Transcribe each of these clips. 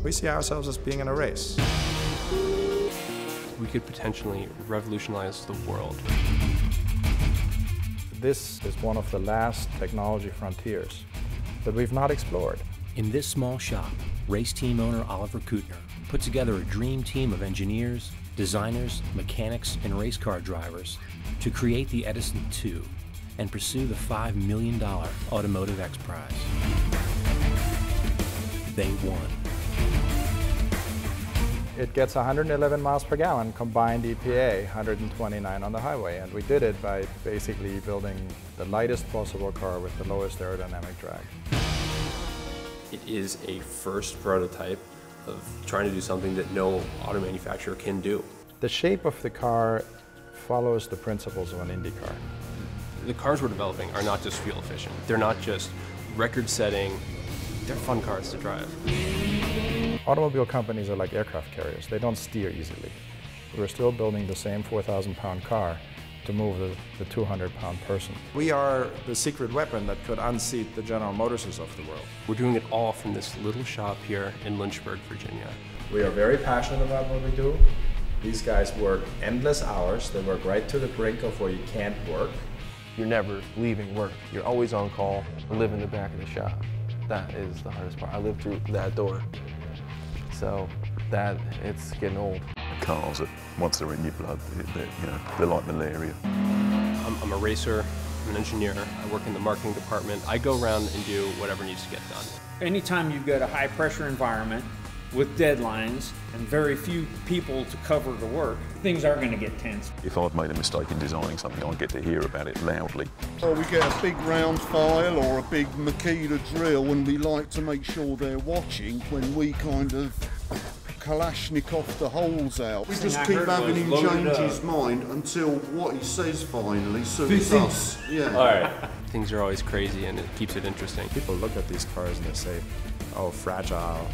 We see ourselves as being in a race. We could potentially revolutionize the world. This is one of the last technology frontiers that we've not explored. In this small shop, race team owner Oliver Kutner put together a dream team of engineers, designers, mechanics, and race car drivers to create the Edison 2 and pursue the $5 million Automotive X Prize. They won. It gets 111 miles per gallon combined EPA, 129 on the highway, and we did it by basically building the lightest possible car with the lowest aerodynamic drag. It is a first prototype of trying to do something that no auto manufacturer can do. The shape of the car follows the principles of an Indy car. The cars we're developing are not just fuel efficient. They're not just record-setting. They're fun cars to drive. Automobile companies are like aircraft carriers. They don't steer easily. We're still building the same 4,000-pound car to move the 200-pound person. We are the secret weapon that could unseat the General Motorses of the world. We're doing it all from this little shop here in Lynchburg, Virginia. We are very passionate about what we do. These guys work endless hours. They work right to the brink of where you can't work. You're never leaving work. You're always on call or live in the back of the shop. That is the hardest part. I live through that door. So it's getting old. Cars, once they're in your blood, they're like malaria. I'm a racer, I'm an engineer, I work in the marketing department. I go around and do whatever needs to get done. Anytime you've got a high pressure environment with deadlines and very few people to cover the work, things are going to get tense. If I've made a mistake in designing something, I get to hear about it loudly. So we get a big round file or a big Makita drill, and we like to make sure they're watching when we kind of Kalashnikov the holes out. We just keep having him change his mind until what he says finally suits us. Yeah. All right. Things are always crazy and it keeps it interesting. People look at these cars and they say, oh, fragile,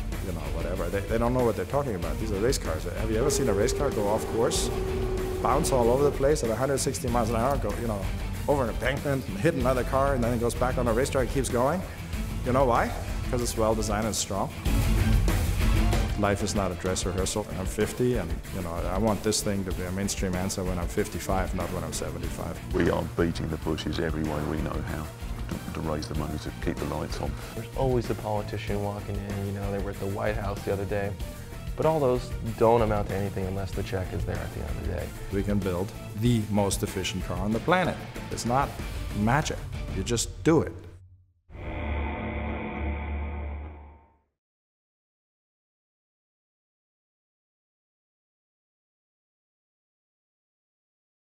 whatever. They don't know what they're talking about. These are race cars. Have you ever seen a race car go off course, bounce all over the place at 160 miles an hour, go, over an embankment and hit another car, and then it goes back on a racetrack and keeps going? You know why? Because it's well designed and strong. Life is not a dress rehearsal. I'm 50, and I want this thing to be a mainstream answer when I'm 55, not when I'm 75. We are beating the bushes every way we know how to raise the money to keep the lights on. There's always a politician walking in. They were at the White House the other day. But all those don't amount to anything unless the check is there at the end of the day. We can build the most efficient car on the planet. It's not magic. You just do it.